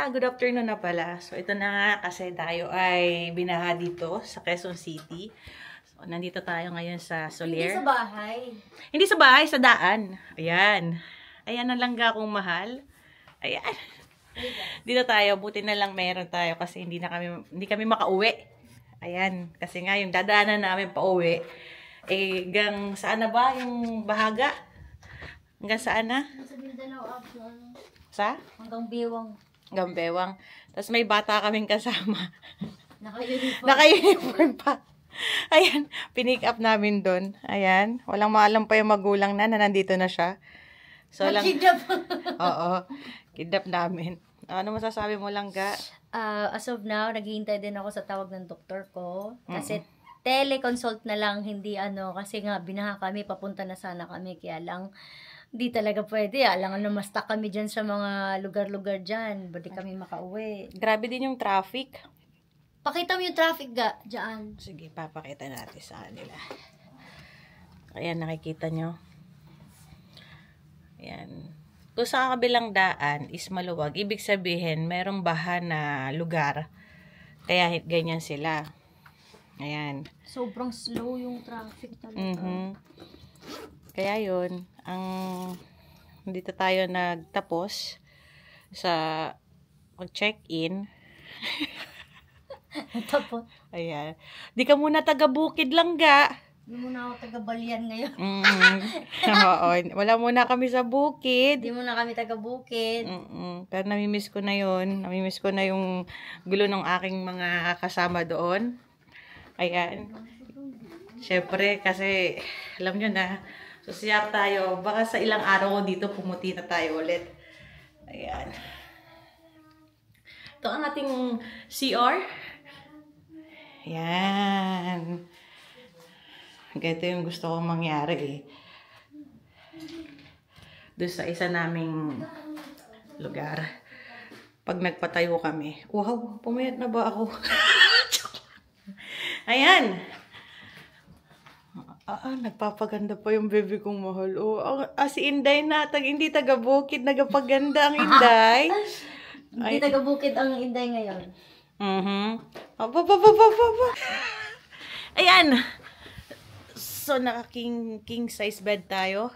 Good afternoon na pala. So, ito na nga kasi tayo ay binaha dito sa Quezon City. So, nandito tayo ngayon sa Solier. Hindi sa bahay. Hindi sa bahay, sa daan. Ayan. Ayan ang langga kong mahal. Ayan. Dito tayo, buti na lang meron tayo kasi hindi kami makauwi. Ayan. Kasi nga yung dadaanan namin pa uwi. Eh, hanggang saan na ba yung bahaga? Hanggang saan na? Sa Mindanao, Abson. Sa? Hanggang Bewang. Gambewang. Tapos may bata kaming kasama. Naka-uniform. Naka-uniform pa. Ayan, pinick up namin doon. Ayan, walang maalam pa yung magulang na nandito na siya. So lang. Kidnap. Oo, kidnap namin. Ano masasabi mo lang, Ga? As of now, naghihintay din ako sa tawag ng doktor ko. Kasi teleconsult na lang, hindi kasi nga binaha kami, papunta na sana kami. Kaya lang, di talaga pwede. Alangan na ma-stuck kami dyan sa mga lugar-lugar dyan. Ba't di kami makauwi? Grabe din yung traffic. Pakita mo yung traffic dyan. Sige, papakita natin sa kanila. Ayan, nakikita nyo. Ayan. Kung sa kabilang daan is maluwag, ibig sabihin, merong baha na lugar. Kaya ganyan sila. Ayan. Sobrang slow yung traffic talaga. Kaya yun, dito tayo nagtapos sa pag-check-in. Tapos, Ayan. Di ka muna taga-Bukid lang, Ga. hindi muna ako taga-Balian ngayon. Oo, wala muna kami sa Bukid. Hindi muna kami taga-Bukid. Pero namimiss ko na yun. Namimiss ko na yung gulo ng aking mga kasama doon. Ayan. Siyempre, kasi alam nyo na, siyak tayo. Baka sa ilang araw dito, pumuti na tayo ulit. Ayan. Ito ang ating CR. Ayan. Ganito yung gusto kong mangyari eh. Doon sa isa naming lugar. Pag nagpatayo kami. Wow, pumayat na ba ako? Ayan. Nagpapaganda pa yung baby kong mahal. Si Inday na, hindi taga-Bukid, nagpapaganda ang Inday. Hindi taga-Bukid ang Inday ngayon. Ayan. So, naka-king size bed tayo.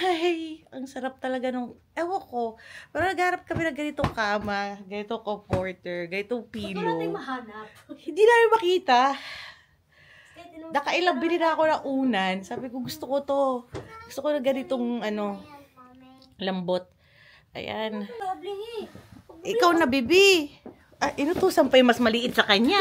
Ay, ang sarap talaga nung, ewan ko. Pero nagharap kami ng ganitong kama, ganitong comforter, ganitong pillow. Ba't natin mahanap? Hindi namin makita. Nakailang binila ako ng unan. Sabi ko, gusto ko to. Gusto ko na ganitong, lambot. Ayan. Ikaw na, bibi. Inutusan pa yung mas maliit sa kanya.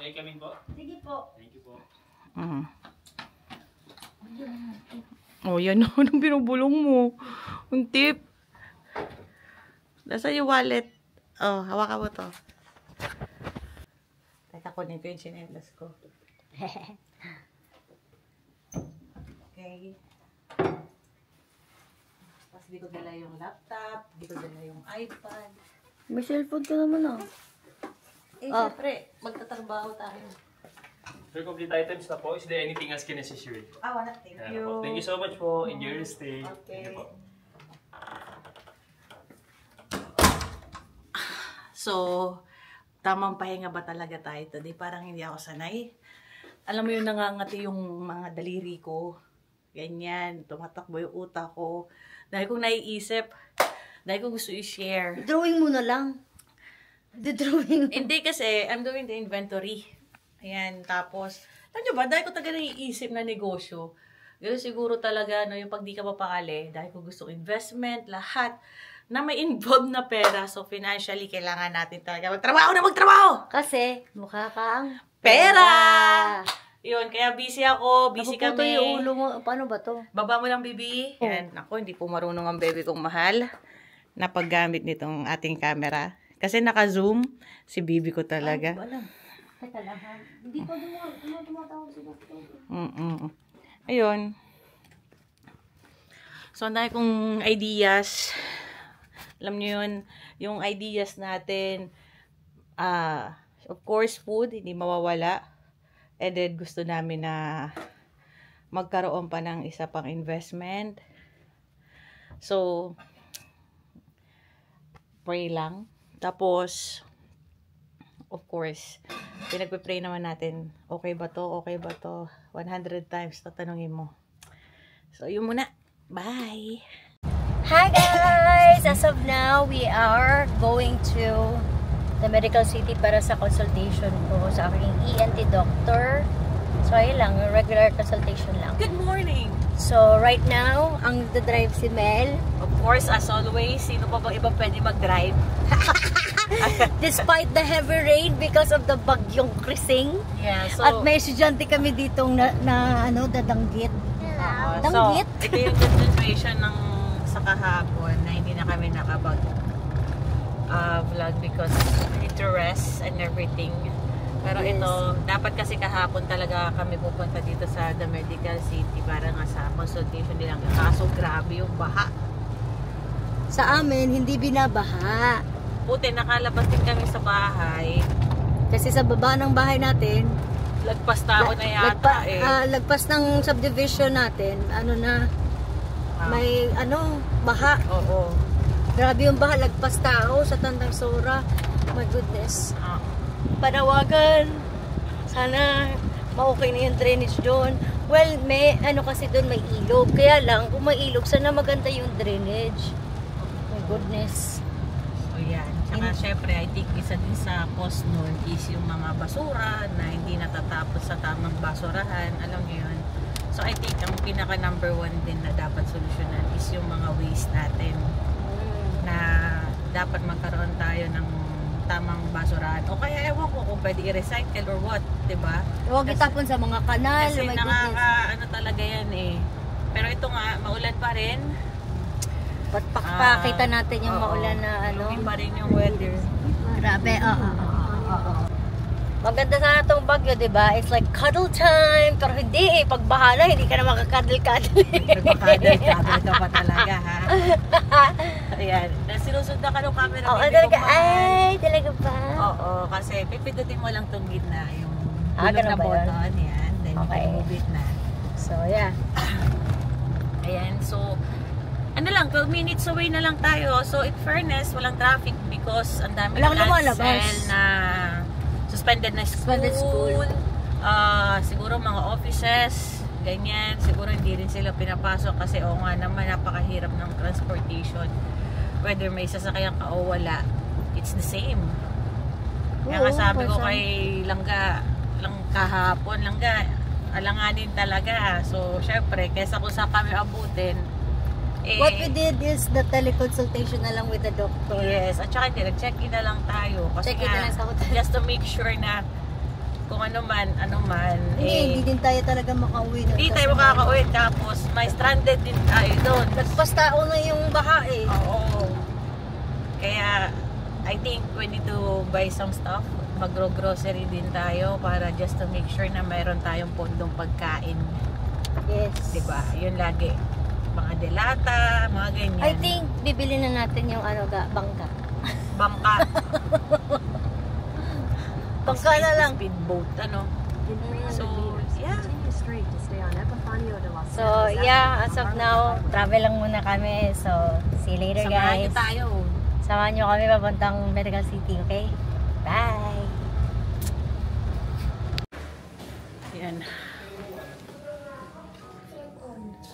Ay, kami po. Sige po. Thank you po. Yan na. Anong binubulong mo? Ang tip. Nasa yung wallet? Hawakan mo to. Teka, kunin ko yung chinelas ko. Okay. Tapos di ko dala yung laptop, di ko dala yung iPad. May cellphone ka naman Siyempre, magtatrabaho tayo. For complete items na po, is there anything else can assist you with? Wala. Thank you. Thank you so much po. Enjoy your stay. Okay. Thank you po. So, tamang pahinga ba talaga tayo today? Parang hindi ako sanay. Alam mo yung nangangati yung mga daliri ko. Ganyan, tumatakbo yung utak ko. Dahil kong naiisip, dahil kong gusto i-share. Drawing mo na lang. Drawing. Hindi kasi, I'm doing the inventory. Ayan, tapos, alam nyo ba, dahil ko talaga naiisip na negosyo, gano'n siguro talaga, yung pag di ka mapakali, dahil ko gusto investment, lahat, na may involved na pera. So, financially, kailangan natin talaga magtrabaho! Kasi, mukha kang Pera! Yun, kaya busy ako, busy Napupunta kami. yung ulo mo. Paano ba to? Baba mo lang, bibi. Yan, ako, hindi po marunong ang baby kong mahal na paggamit nitong ating camera. Kasi naka-zoom, si bibi ko talaga. Wala. Teka lang ha. Hindi pa tumatawag sa doktor. Ayun. So, ang dami kong ideas. Alam niyo yun, yung ideas natin, of course, food, hindi mawawala. And then, gusto namin na magkaroon pa ng isa pang investment. So, pray lang. Tapos, of course, pinagpe-pray naman natin, okay ba to? Okay ba to? 100 times tatanungin mo. So, yun muna. Bye! Hi guys! As of now, we are going to the Medical City para sa consultation ko sa aking ENT doctor. So, ayun lang, regular consultation lang. Good morning! So, right now, ang drive si Mel. Of course, as always, sino pa bang iba pwede mag-drive? Despite the heavy rain because of the bagyong Krising. Yeah, so, At may estudyante kami ditong dadanggit. Danggit? So, ito yung continuation ng sa kahapon na hindi na kami nakabag vlog because we need to rest and everything. Pero Yes. ito, dapat kasi kahapon talaga kami pupunta dito sa The Medical City para nga sa consultation nilang. Kaso grabe yung baha. Sa amin, hindi binabaha. Puti, nakalabas din kami sa bahay. Kasi sa baba ng bahay natin, Lagpas tao na yata lagpas ng subdivision natin, may baha. Oo. Grabe yung baha, lagpas tao sa Tandang Sora. My goodness. Ah. Panawagan. Sana ma-okay na yung drainage doon. Well, may kasi doon may ilog. Kaya lang, kung may ilog, sana maganda yung drainage. My goodness. So yan. Tsaka syempre, I think isa din sa cause nun is yung mga basura na hindi natatapos sa tamang basurahan. Alam niyo yun. So I think ang pinaka number one din na dapat solusyonan is yung mga waste natin. Na dapat magkaroon tayo ng tamang basurahan. O kaya ewan ko kung pwede i-recycle or what, diba? Huwag itapon sa mga kanal. Kasi My goodness. ano talaga yan eh. Pero ito nga, maulan pa rin. Pakita natin yung Oo. maulan na Lumi pa rin yung weather. Grabe, Maganda sana itong bagyo, diba? It's like cuddle time. Pero hindi eh. Pag bahala, hindi ka na makakadal-kadal. Nagpakadal ka pa talaga, ha? Ayan. Sinusundan ka ng camera. Oo, baby talaga. ko, mahal. Ay, talaga ba? Oo, kasi pipindutin mo lang itong gitna. Yung Ah, gulong ganun na ba yun? button. Yan. Then Okay. you can move it na. So, yeah. Ayan. So, ano lang, 12 minutes away na lang tayo. So, in fairness, walang traffic because ang dami Walang cancel lumalabas. na suspended na school. Suspended school. Siguro mga offices, ganyan. Siguro hindi rin sila pinapasok kasi nga naman, napakahirap ng transportation. Whether may sasakyan ka o wala, it's the same. Kaya nga sabi ko kay Langga, kahapon, Langga, alanganin talaga. So, syempre, kesa kung saan kami abutin, What we did is the teleconsultation na lang with the doctor. yes, at saka hindi, nag-check-in na lang tayo. Kasi Check-in na lang sa hotel. just to make sure na kung ano man, Hindi din tayo talaga makauwi. hindi tayo makakauwi. Tapos, may stranded din tayo doon. Lagpas tao na yung baha eh. Oo. Kaya, I think we need to buy some stuff. Magro-grocery din tayo para just to make sure na mayroon tayong pondong pagkain. Yes. Diba? Yun lagi. Mga delata, mga ganyan. I think bibili na natin yung bangka. Bangka. Bangka na lang. Speedboat, ano. So, yeah. So, yeah, as of now, travel lang muna kami. So, see you later, Samahan niyo guys. tayo. Samahan nyo kami papuntang Medical City, okay? Bye! Ayan.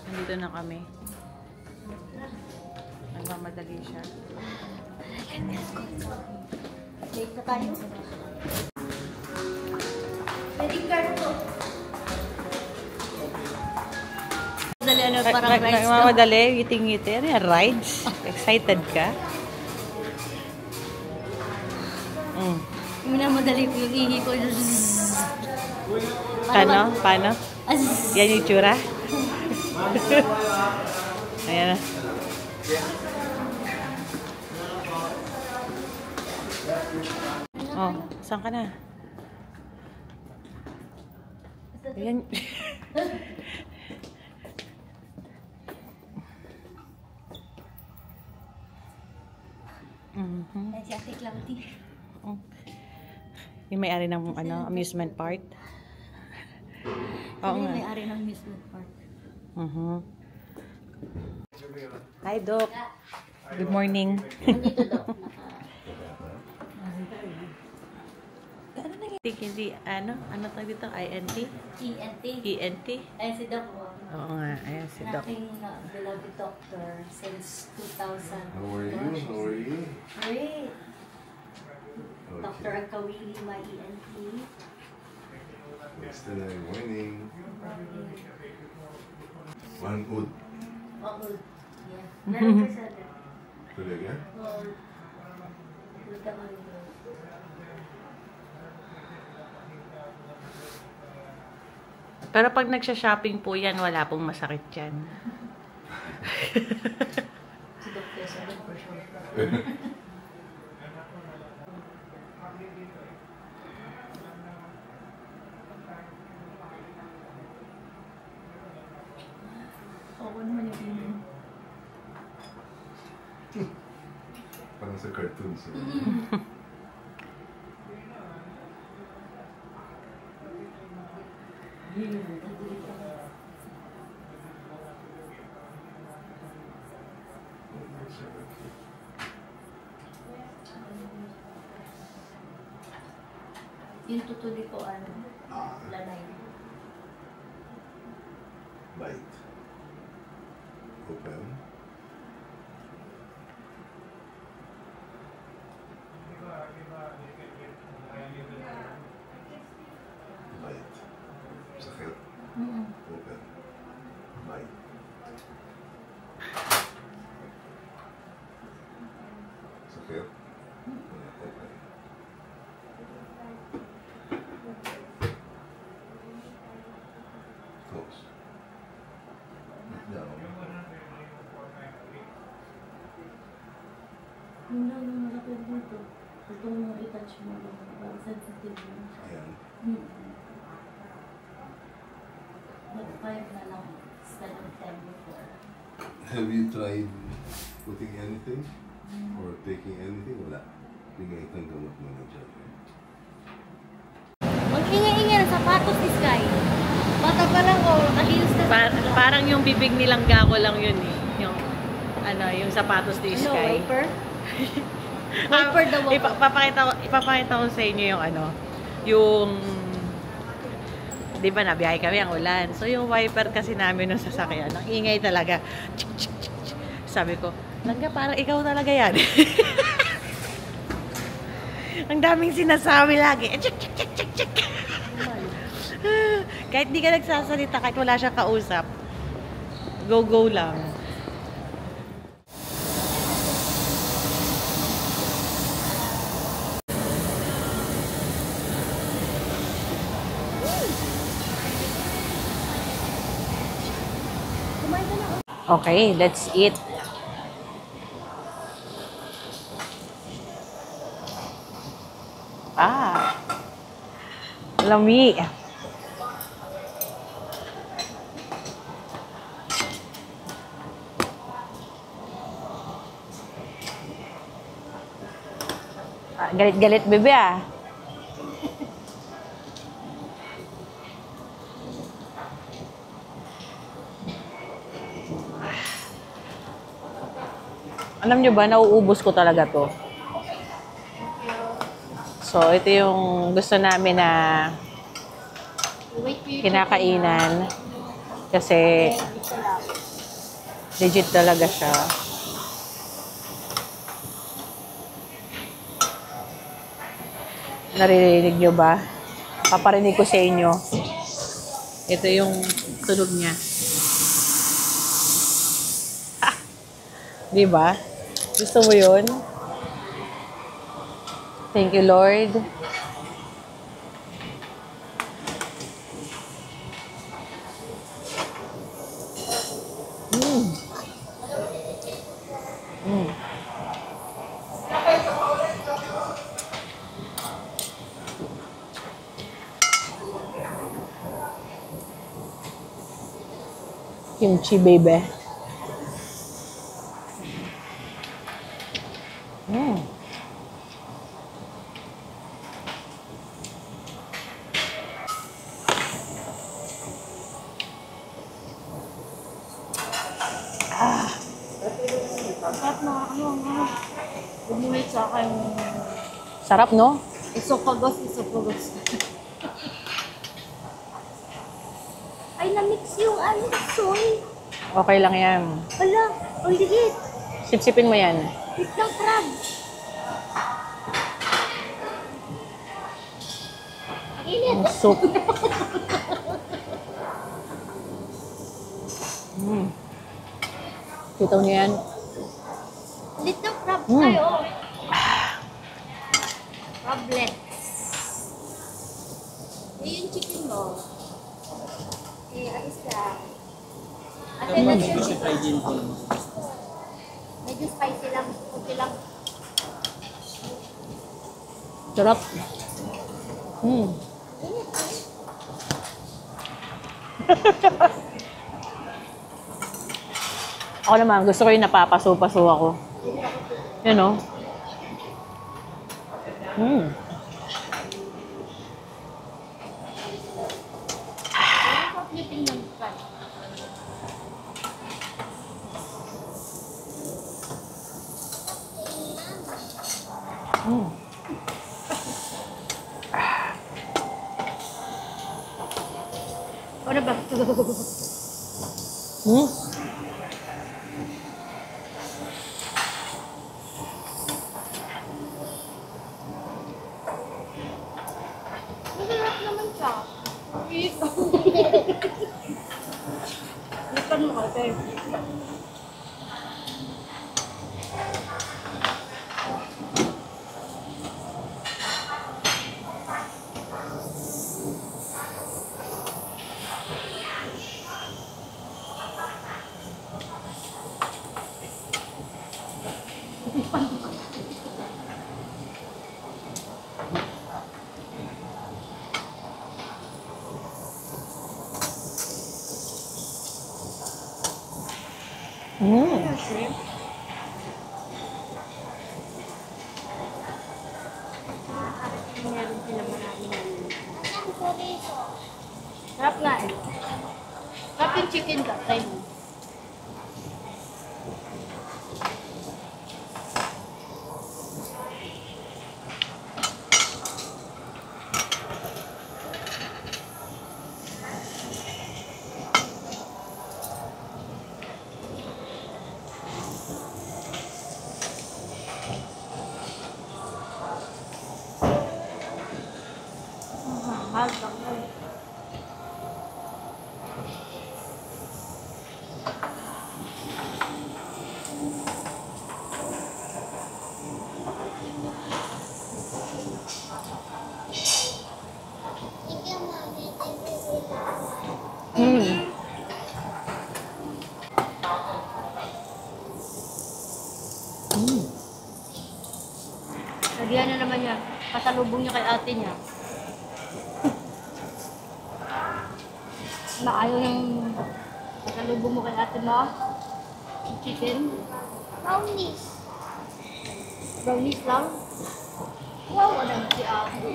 Nandito na kami. Nagmamadali siya. Late na tayo. Ready card po. Dali parang rides daw. Nagmamadali, ngiting-ngiti. Ano yan, rides? Excited ka? Minamadali ko yung ihi ko. Paano? Yan yung tsura? Ayan na. Oh, saan ka na? Ayan. Si Ate Claudie. Yung may-ari ng amusement park. Oo Sila nga. yung may-ari ng amusement park. Hi, Doc. Good morning. Nandito daw. Ano naging hindi, ano tawag dito? INT? ENT. ENT? Ay, si Doc. Oo nga, ayan si Doc. Aking beloved doctor since 2000. How are you? How are you? Great. Dr. Okay. Agkawili, my ENT. Yesterday morning. One wood. Oh, good. Yeah. Meron ka siya doon. Talaga? Oh, good ka man doon. Pero pag nagsha-shopping po yan, wala pong masakit yan. Si Dr. siya doon for sure. Oo naman yung pinin. Parang sa cartoons. Yung tutuli ko, lanay. Bite. Open. Bite. Sakit. Open. Bite. Sakit. Open. Close. Down. Yung lang yung malapit dito. Ito yung i-touch mo lang. Parang sensitive yun. Ayan. Mag-5 na lang. Instead of 10 before. Have you tried putting anything? Or taking anything? Wala. Pingaitang gamot mo na dyan. Ang ingay-ingay ng sapatos ni Sky. Bata pa lang o nakahilos na Parang yung bibig nilang gako lang yun eh. Yung, yung sapatos ni Ano, Sky. wiper? Wiper daw ako. Ipapakita ko sa inyo yung di ba nabiyahe kami ang ulan. So yung wiper kasi namin ng sasakyan, ang ingay talaga. Chik, chik, chik, chik. Sabi ko, Langga, parang ikaw talaga yan. Ang daming sinasabi lagi. Chik, chik, chik, chik, chik. Kahit di ka nagsasalita, kahit wala siyang kausap, go lang. Okay, let's eat. Lami. Galit-galit bebe ah. Alam nyo ba, nauubos ko talaga to. So, ito yung gusto namin na kinakainan. Kasi, legit talaga siya. Naririnig nyo ba? Paparinig ko sa inyo. Ito yung tunog niya. Diba? Gusto mo yun? Thank you, Lord. Kimchi, baby. sa akin. Sarap, no? Esophagus. Ay, na-mix yung soy. Okay lang yan. Wala, ang ligit. Sipsipin mo yan. Wait lang, crab. Ang init. Ang soup. Kita niyo yan? Lit ng crab Mm. tayo. Crablet. Eh, yung chicken mo. Eh, ayos lang. Ate, that's your chicken. Medyo spicy lang. Okay lang. Sarap. Ako naman, gusto ko yung napapaso-paso ako. Yan, no? Sarap niyo tingnan ka. Ano ba? Masarap naman siya. Lipan mo kasi. Meron sila maraming sarap nga eh. Sarap yung chicken ka. Try mo. Mahal ka mo. Lagyan na naman niya. Pasalubong niya kay ate niya. Maayaw yung pasalubong mo kay ate mo? Yung chicken? Brownies. Brownies lang? Wow, wala na si ate.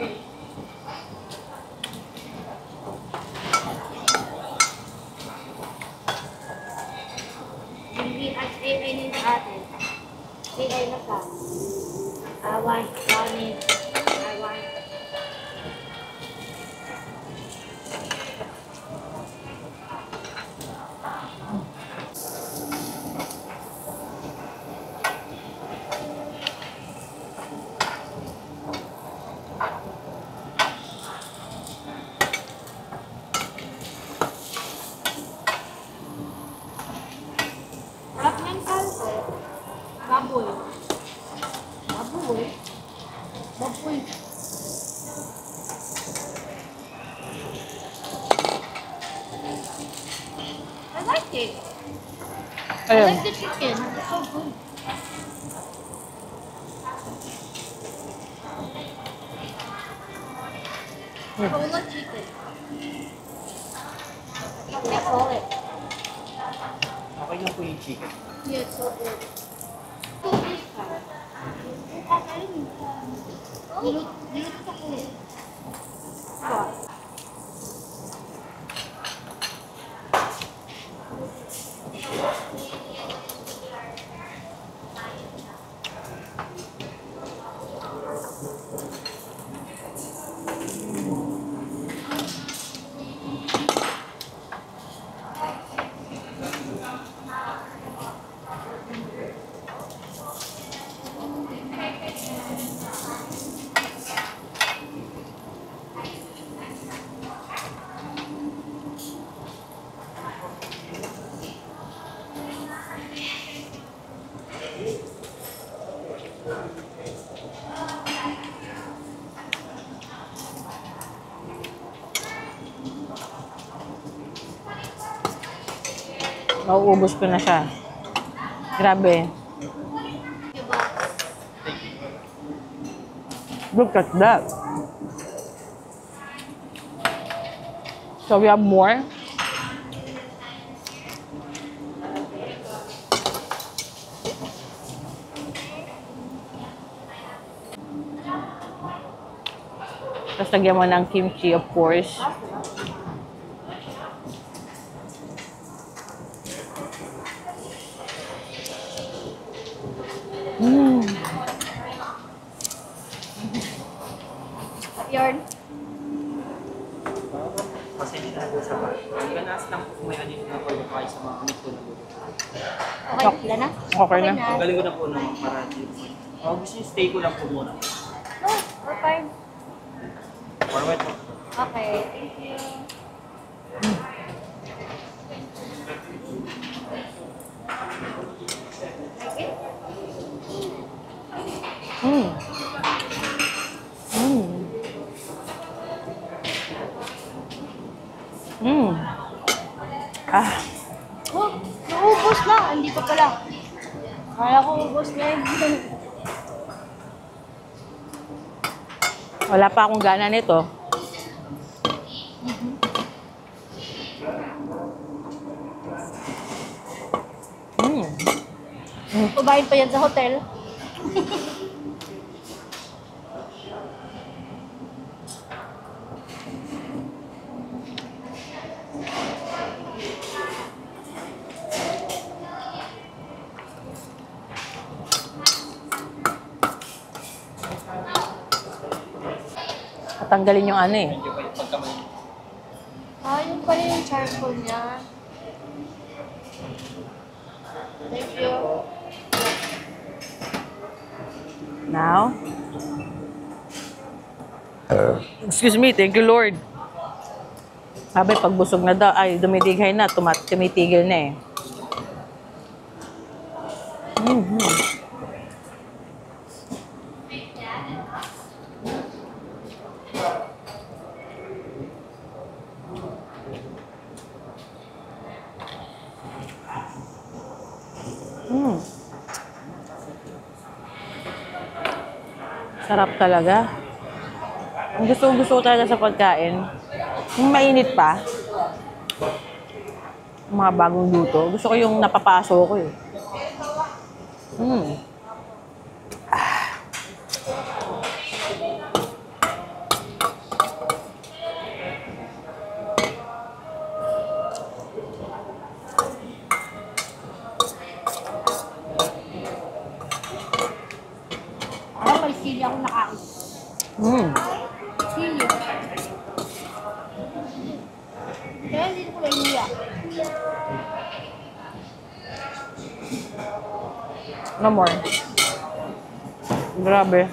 Hindi at AI ni ate. AI na ka. I want brownies. I want. Sarap ng salsa. Baboy. Baboy. Baboy. I like it. I Ayun. like the chicken. It's so good. Cola chicken. That's all it. Okay lang po yung chicken. Yeah, it's so good. Niluto ko. What? Mauubos ko na siya. Grabe. Look at that. So we have more. Tapos lagyan mo ng kimchi, of course. Yarn. Pasensya na po sa ba. Ganas lang po may anin na pwede kayo sa mga amit ko na luto. Okay, sila na? Okay na. Ang galing ko na po ng marami. Gusto niyo stay ko lang po muna. No, or 5. Or wait po. Okay, thank you. Mm. Mm. Mm. Ah. Oh, naubos na. Hindi pa pala. Kaya ko ubos na yun. Wala pa akong gana nito. Kumain pa yan sa hotel. Tanggalin yung ano eh. Medyo pa yung pagkamay. Ah, yun pala yung charcoal niya. Thank you. Now. Excuse me, thank you Lord. Sabi, pag busog na daw, ay dumidighay na, tumitigil na eh. Sarap talaga. Ang gusto ko talaga sa pagkain, yung mainit pa, yung mga bagong luto. Gusto ko yung napapaso ko eh. May sili ako nakain. Sili. Kaya hindi ko naiiyak. No more. Grabe.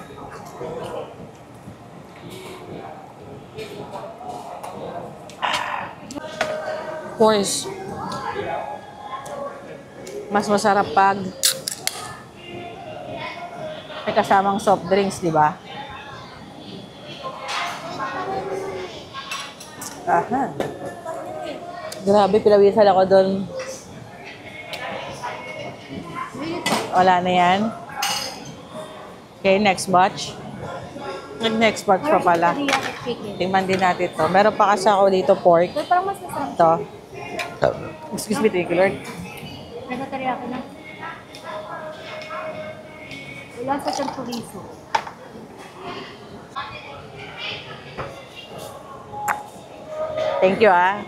Of course, mas masarap pag may kasamang soft drinks, di ba? Aha. Grabe, pinawisan ako doon. Wala na yan. Okay, next batch. Next batch pa pala. Teriyaki chicken. Tingnan din natin to. Meron pa kasi ako dito pork. Ito parang mas masarap. Ito. Excuse me, thank you, Lord. Nagka-teriyaki na. Wala sa siyang chorizo. Thank you, ah.